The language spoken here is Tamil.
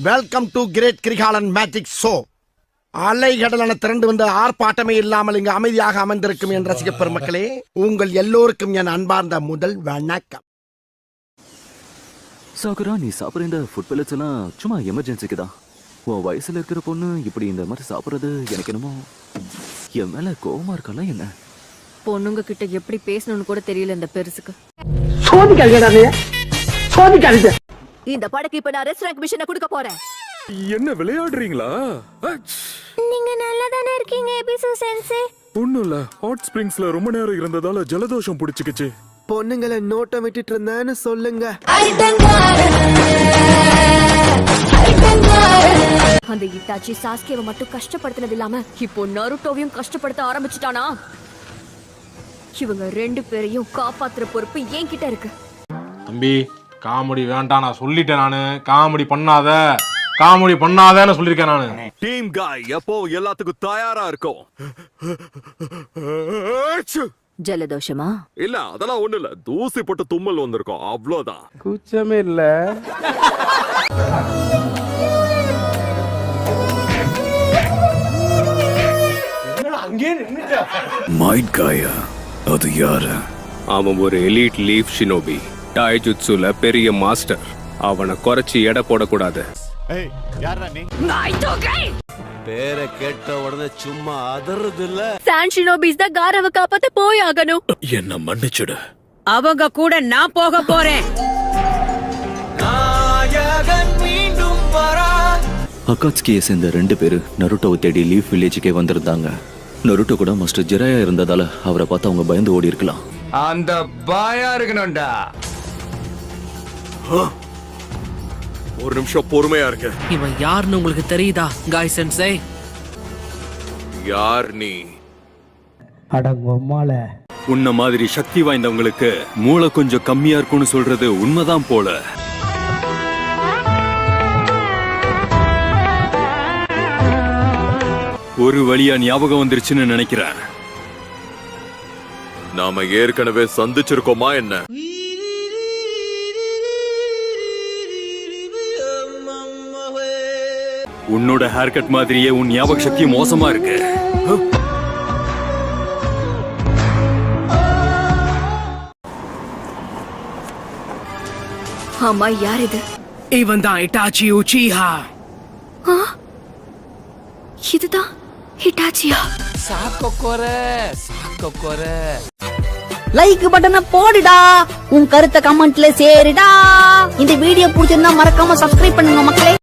Welcome to great Kirikalan magic show. அலைகடலான திரண்டு வந்து ஆர்ப்பாட்டமே இல்லாமல் இங்கு அமைதியாக அமர்ந்திருக்கும் என் ரசிக பெருமக்களே, உங்கள் எல்லோருக்கும் என் அன்பார்ந்த முதல் வணக்கம். சாகுரா, நீ சாப்பிட்ற இந்த ஃபுட் பெல்லட்ஸ் எல்லாம் சும்மா எமர்ஜென்சிக்கு தான். உன் வயசுல இருக்கிற பொண்ணு இப்படி இந்த மாதிரி சாப்பிட்றது எனக்கு என்னமோ என் மேல கோவமா இருக்கலாம். என்ன பொண்ணுங்க கிட்ட எப்படி பேசணும்னு கூட தெரியல இந்த பெருசுக்கு. இந்த படக்கு இப்ப நான் ரெஸ்டாரண்ட் மிஷனை கொடுக்க போறேன். என்ன விளையாடுறீங்களா? நீங்க நல்லா தானே இருக்கீங்க எபிசோ சென்சே? ஒண்ணும் இல்ல, ஹாட் ஸ்பிரிங்ஸ்ல ரொம்ப நேரம் இருந்ததால ஜலதோஷம் பிடிச்சுக்கிச்சு. பொண்ணுங்களை நோட்டம் விட்டுட்டு இருந்தேன்னு சொல்லுங்க. அந்த இட்டாச்சி சாஸ்கேவை மட்டும் கஷ்டப்படுத்தினது இல்லாம இப்போ நருட்டோவையும் கஷ்டப்படுத்த ஆரம்பிச்சுட்டானா? இவங்க ரெண்டு பேரையும் காப்பாத்துற பொறுப்பு என்கிட்ட இருக்கு. தம்பி, காமெடி வேண்டாம், நான் சொல்லிட்டேன். நானு காமெடி பண்ணாதேன்னு சொல்லிருக்கேன் நானு. டீம் காய் எப்போ எல்லாத்துக்கும் தயாரா இருக்கும். ஜலதோஷமா? இல்ல, அதெல்லாம் ஒண்ணு இல்ல, தூசி போட்டு தும்மல் வந்திருக்கும், அவ்வளவுதான். கூச்சமே இல்ல. மைட் காயா? அது யாரு? அவன் ஒரு எலீட் லீஃப் ஷினோபி, டாய்ஜுட்சுல பெரிய மாஸ்டர். அவனை குறைச்சி எடை போடக்கூடாது. பேரை கேட்ட உடனே சும்மா அதறது இல்ல. சான் ஷினோபிஸ் தான் காரவ காப்பாத்த போய் ஆகணும். என்ன மன்னிச்சுடு. அவங்க கூட நான் போக போறேன். அகாட்சுகியை சேர்ந்த 2 பேரு நருட்டோவை தேடி லீஃப் வில்லேஜுக்கே வந்திருந்தாங்க. நருட்டோ கூட மாஸ்டர் ஜிராயா இருந்ததால அவரை பார்த்து அவங்க பயந்து ஓடி இருக்கலாம். அந்த பாயா இருக்கணும்டா. ஒரு நிமிஷம் பொறுமையா இருக்க. இவன் யாருன்னு உங்களுக்கு தெரியுதா காய் சென்சே? யார் நீ? அடங்கொம்மால. உன்ன மாதிரி சக்தி வாய்ந்தவங்களுக்கு மூளை கொஞ்சம் கம்மியா இருக்கும்னு சொல்றது உண்மைதான் போல. ஒரு வழியா ஞாபகம் வந்துருச்சுன்னு நினைக்கிறேன். நாம ஏற்கனவே சந்திச்சிருக்கோமா என்ன? உன்னோட ஹேர் கட் மாதிரியே உன் ஞாபக சக்தி மோசமா இருக்கு. ஆமா, யார் இது? இவன் தான் இட்டாச்சி உச்சிஹா. இதுதான் ஹிட்டாச்சியா? லைக் பட்டனை போடுடா, உன் கருத்தை கமெண்ட்ல சேருடா. இந்த வீடியோ பிடிச்சிருந்தா மறக்காம சப்ஸ்கிரைப் பண்ணுங்க மக்களே.